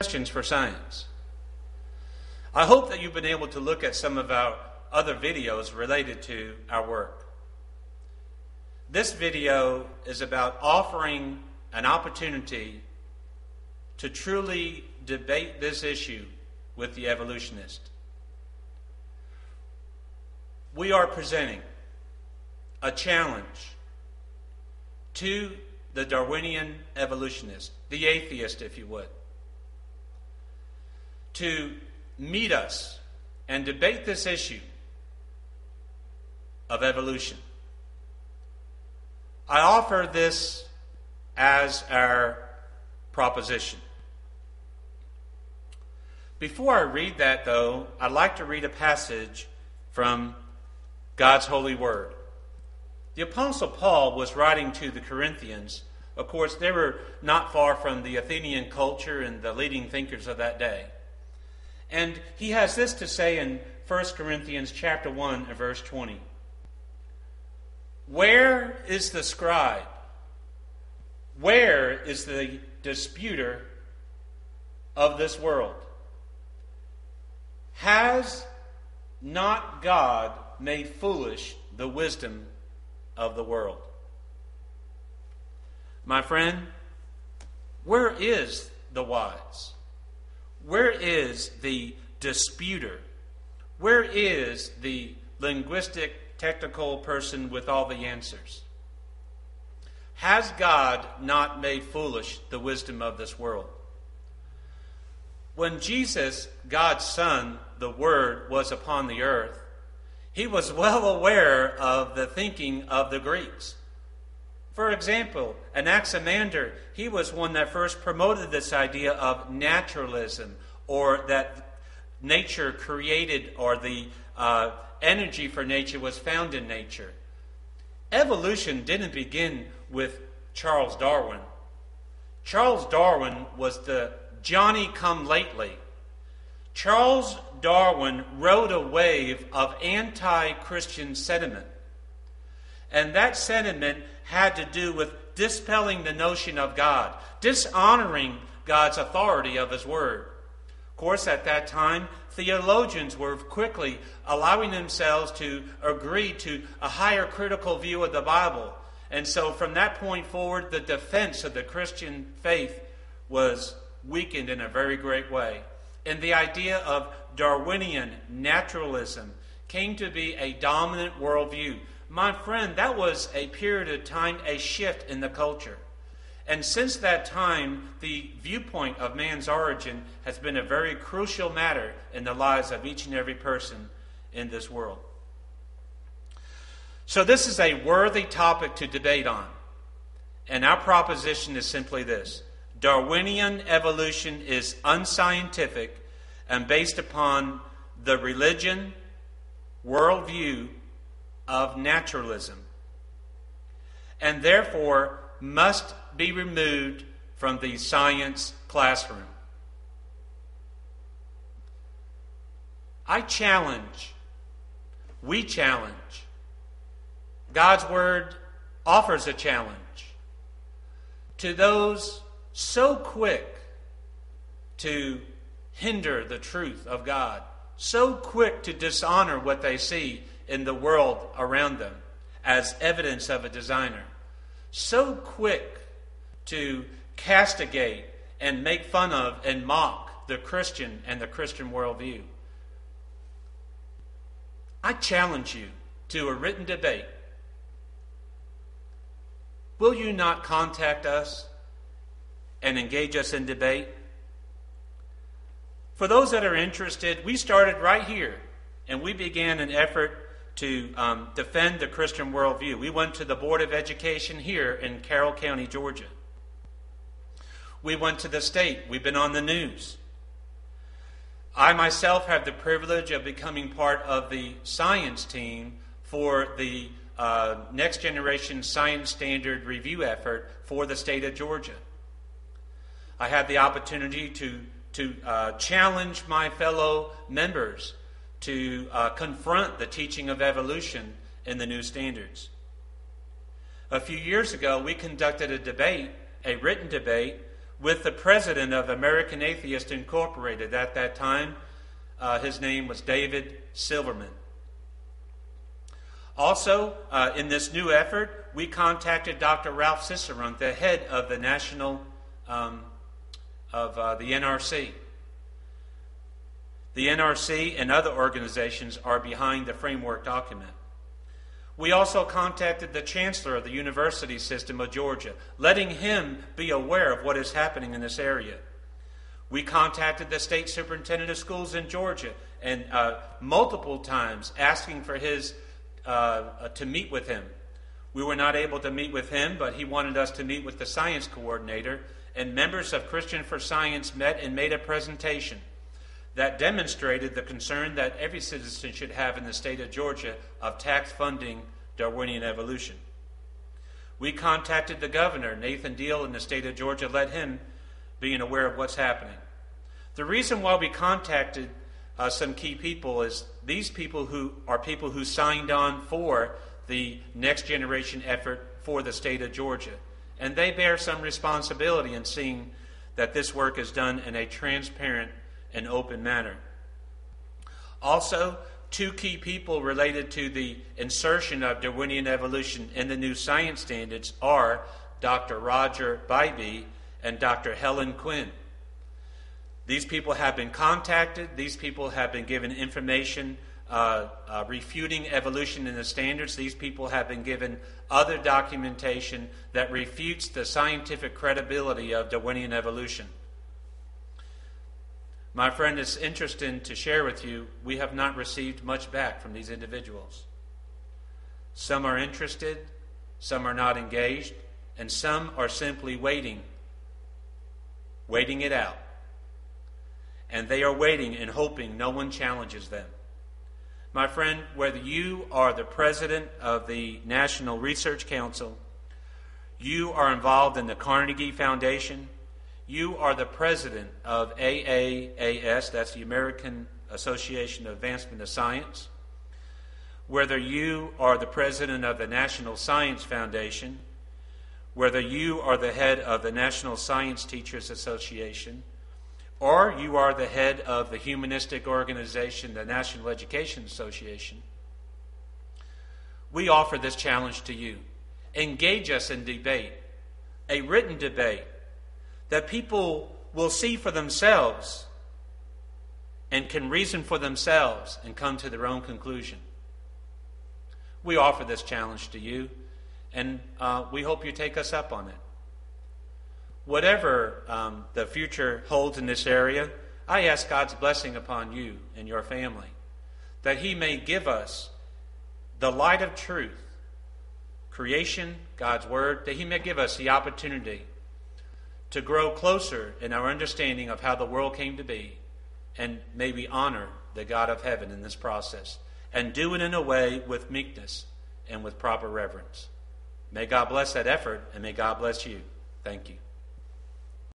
questions for science. I hope that you've been able to look at some of our other videos related to our work. This video is about offering an opportunity to truly debate this issue with the evolutionist. We are presenting a challenge to the Darwinian evolutionist, the atheist, if you would, to meet us and debate this issue of evolution. I offer this as our proposition. Before I read that, though, I'd like to read a passage from God's holy word. The Apostle Paul was writing to the Corinthians. Of course, they were not far from the Athenian culture and the leading thinkers of that day. And he has this to say in 1 Corinthians chapter 1 and verse 20. Where is the scribe? Where is the disputer of this world? Has not God made foolish the wisdom of the world? My friend, where is the wise? Where is the disputer? Where is the linguistic, technical person with all the answers? Has God not made foolish the wisdom of this world? When Jesus, God's Son, the Word, was upon the earth, he was well aware of the thinking of the Greeks. For example, Anaximander, he was one that first promoted this idea of naturalism, or that nature created, or the energy for nature was found in nature. Evolution didn't begin with Charles Darwin. Charles Darwin was the Johnny-come-lately. Charles Darwin rode a wave of anti-Christian sentiment. And that sentiment had to do with dispelling the notion of God, dishonoring God's authority of His Word. Of course, at that time, theologians were quickly allowing themselves to agree to a higher critical view of the Bible. And so from that point forward, the defense of the Christian faith was weakened in a very great way. And the idea of Darwinian naturalism came to be a dominant worldview. My friend, that was a period of time, a shift in the culture. And since that time, the viewpoint of man's origin has been a very crucial matter in the lives of each and every person in this world. So this is a worthy topic to debate on. And our proposition is simply this: Darwinian evolution is unscientific and based upon the religion, worldview of naturalism, and therefore must be removed from the science classroom. We challenge. God's Word offers a challenge to those so quick to hinder the truth of God, so quick to dishonor what they see in the world around them as evidence of a designer, so quick to castigate and make fun of and mock the Christian and the Christian worldview. I challenge you to a written debate. Will you not contact us and engage us in debate? For those that are interested, we started right here, and we began an effort to defend the Christian worldview. We went to the Board of Education here in Carroll County, Georgia. We went to the state. We've been on the news. I myself have the privilege of becoming part of the science team for the Next Generation Science Standard Review effort for the state of Georgia. I had the opportunity to challenge my fellow members to confront the teaching of evolution in the new standards. A few years ago, we conducted a debate, a written debate, with the president of American Atheists Incorporated at that time. His name was David Silverman. Also, in this new effort, we contacted Dr. Ralph Cicerone, the head of the national the NRC. The NRC and other organizations are behind the framework document. We also contacted the chancellor of the University System of Georgia, letting him be aware of what is happening in this area. We contacted the state superintendent of schools in Georgia and multiple times asking for his to meet with him. We were not able to meet with him, but he wanted us to meet with the science coordinator, and members of Christian for Science met and made a presentation that demonstrated the concern that every citizen should have in the state of Georgia of tax funding Darwinian evolution. We contacted the governor, Nathan Deal, in the state of Georgia, let him being aware of what's happening. The reason why we contacted some key people is these people who signed on for the next generation effort for the state of Georgia. And they bear some responsibility in seeing that this work is done in a transparent and open manner. Also, two key people related to the insertion of Darwinian evolution in the new science standards are Dr. Roger Bybee and Dr. Helen Quinn. These people have been contacted. These people have been given information refuting evolution in the standards. These people have been given other documentation that refutes the scientific credibility of Darwinian evolution. My friend, it's interesting to share with you, we have not received much back from these individuals. Some are interested, some are not engaged, and some are simply waiting it out. And they are waiting and hoping no one challenges them. My friend, whether you are the president of the National Research Council, you are involved in the Carnegie Foundation, you are the president of AAAS, that's the American Association of Advancement of Science, whether you are the president of the National Science Foundation, whether you are the head of the National Science Teachers Association, or you are the head of the humanistic organization, the National Education Association, we offer this challenge to you. Engage us in debate, a written debate that people will see for themselves and can reason for themselves and come to their own conclusion. We offer this challenge to you, and we hope you take us up on it. Whatever the future holds in this area, I ask God's blessing upon you and your family, that He may give us the light of truth, creation, God's Word, that He may give us the opportunity to grow closer in our understanding of how the world came to be, and may we honor the God of heaven in this process, and do it in a way with meekness and with proper reverence. May God bless that effort, and may God bless you. Thank you.